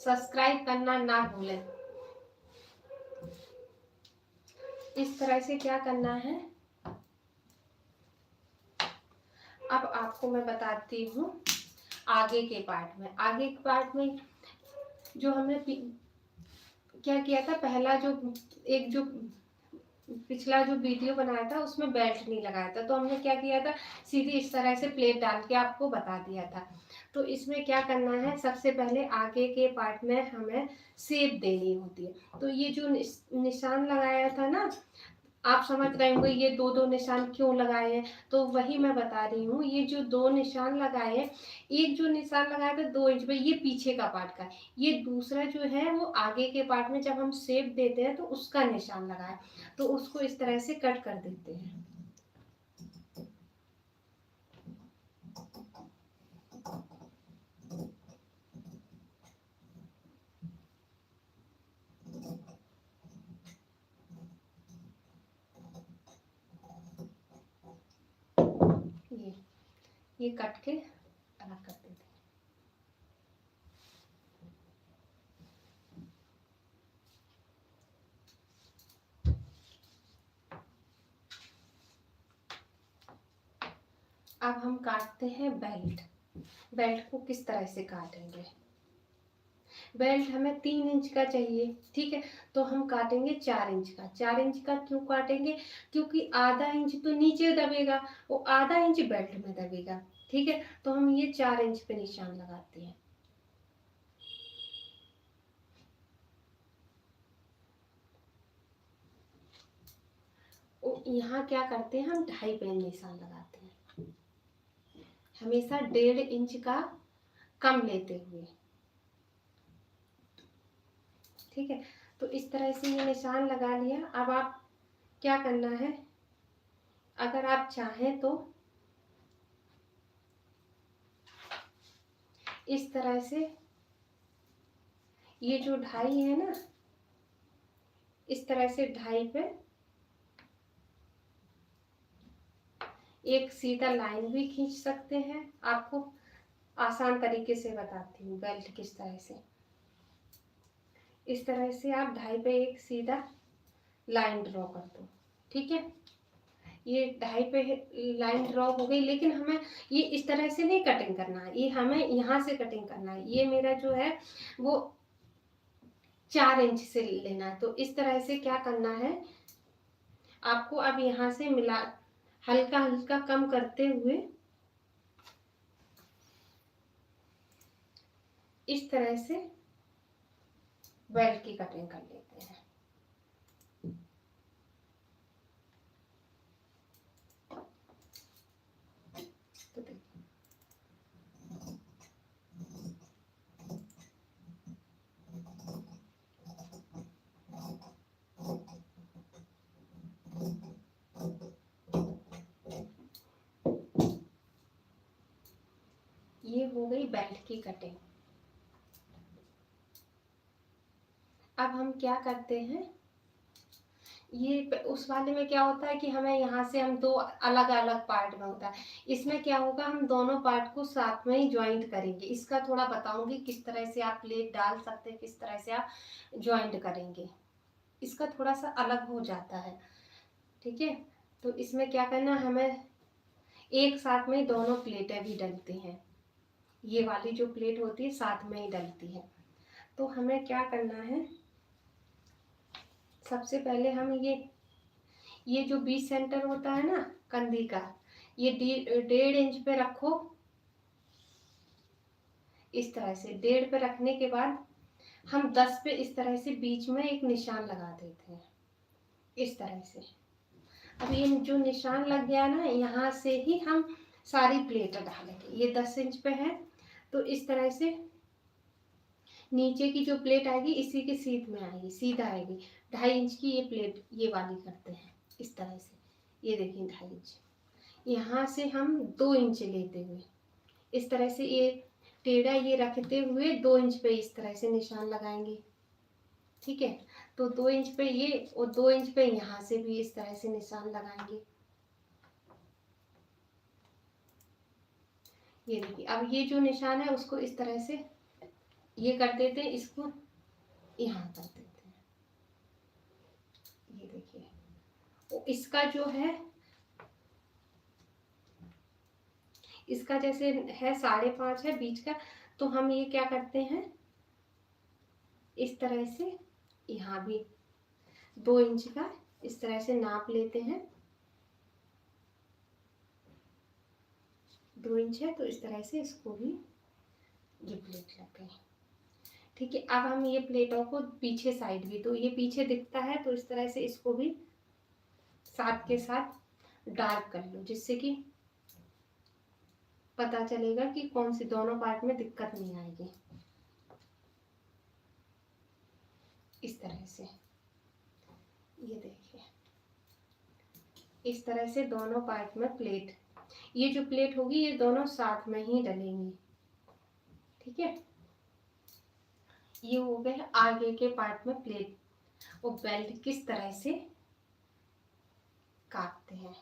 Subscribe करना ना भूलें। इस तरह से क्या करना है, अब आपको मैं बताती हूँ आगे के पार्ट में। आगे के पार्ट में जो हमने क्या किया था, पहला जो पिछला जो वीडियो बनाया था उसमें बेल्ट नहीं लगाया था, तो हमने क्या किया था, सीधी इस तरह से प्लेट डाल के आपको बता दिया था। तो इसमें क्या करना है, सबसे पहले आगे के पार्ट में हमें शेप देनी होती है। तो ये जो निशान लगाया था ना, आप समझ रहे होंगे ये दो दो निशान क्यों लगाए हैं, तो वही मैं बता रही हूँ। ये जो दो निशान लगाए हैं, एक जो निशान लगाया था 2 इंच पे, ये पीछे का पार्ट का, ये दूसरा जो है वो आगे के पार्ट में जब हम शेप देते हैं तो उसका निशान लगाए, तो उसको इस तरह से कट कर देते हैं। ये कट के अलग कर देते हैं। अब हम काटते हैं बेल्ट। बेल्ट को किस तरह से काटेंगे, बेल्ट हमें 3 इंच का चाहिए, ठीक है, तो हम काटेंगे 4 इंच का। 4 इंच का क्यों काटेंगे, क्योंकि आधा इंच तो नीचे दबेगा, वो आधा इंच बेल्ट में दबेगा, ठीक है, तो हम ये 4 इंच पे निशान लगाते हैं। यहाँ क्या करते हैं, हम 2.5 पे निशान लगाते हैं, हमेशा 1.5 इंच का कम लेते हुए, ठीक है। तो इस तरह से ये निशान लगा लिया। अब आप क्या करना है, अगर आप चाहें तो इस तरह से ये जो 2.5 है ना, इस तरह से 2.5 पे एक सीधा लाइन भी खींच सकते हैं। आपको आसान तरीके से बताती हूँ बेल्ट किस तरह से। इस तरह से आप 2.5 पे एक सीधा लाइन ड्रॉ कर दो, ठीक है। ये 2.5 पे लाइन ड्रॉ हो गई, लेकिन हमें ये इस तरह से नहीं कटिंग करना है, ये हमें यहाँ से कटिंग करना है। ये मेरा जो है वो 4 इंच से लेना है, तो इस तरह से क्या करना है आपको, अब यहाँ से मिला हल्का हल्का कम करते हुए इस तरह से बेल्ट की कटिंग कर लेते हैं। तो देखिए ये हो गई बेल्ट की कटिंग। अब हम क्या करते हैं, ये उस वाले में क्या होता है कि हमें यहाँ से हम दो अलग अलग पार्ट में होता है, इसमें क्या होगा, हम दोनों पार्ट को साथ में ही ज्वाइंट करेंगे। इसका थोड़ा बताऊंगी किस तरह से आप प्लेट डाल सकते हैं, किस तरह से आप ज्वाइंट करेंगे, इसका थोड़ा सा अलग हो जाता है, ठीक है। तो इसमें क्या करना, हमें एक साथ में दोनों प्लेटें भी डलती हैं, ये वाली जो प्लेट होती है साथ में ही डलती है। तो हमें क्या करना है, सबसे पहले हम ये जो बीच सेंटर होता है ना कंधी का, ये 1.5 इंच पे रखो। इस तरह से 1.5 पे रखने के बाद हम 10 पे इस तरह से बीच में एक निशान लगा देते हैं, इस तरह से। अब ये जो निशान लग गया ना, यहाँ से ही हम सारी प्लेट डालेंगे। ये 10 इंच पे है, तो इस तरह से नीचे की जो प्लेट आएगी इसी के सीध में आएगी, सीधा आएगी। 2.5 इंच की ये प्लेट ये वाली करते हैं इस तरह से, ये देखिए 2.5 इंच। यहाँ से हम 2 इंच लेते हुए इस तरह से ये टेढ़ा ये रखते हुए 2 इंच पे इस तरह से निशान लगाएंगे, ठीक है। तो 2 इंच पे ये और 2 इंच पे यहाँ से भी इस तरह से निशान लगाएंगे। ये देखिए, अब ये जो निशान है उसको इस तरह से ये कर देते हैं, इसको यहाँ कर देते हैं। ये देखिए, इसका जो है, इसका जैसे है 5.5 है बीच का, तो हम ये क्या करते हैं, इस तरह से यहाँ भी 2 इंच का इस तरह से नाप लेते हैं। 2 इंच है तो इस तरह से इसको भी, ये प्लेट लग गई। ठीक है, अब हम ये प्लेटों को पीछे साइड भी, तो ये पीछे दिखता है तो इस तरह से इसको भी साथ के साथ डार्क कर लो, जिससे कि पता चलेगा कि कौन सी दोनों पार्ट में दिक्कत नहीं आएगी। इस तरह से ये देखिए, इस तरह से दोनों पार्ट में प्लेट, ये जो प्लेट होगी ये दोनों साथ में ही डलेंगी। ठीक है, ये हो गए आगे के पार्ट में प्लेट। और बेल्ट किस तरह से काटते हैं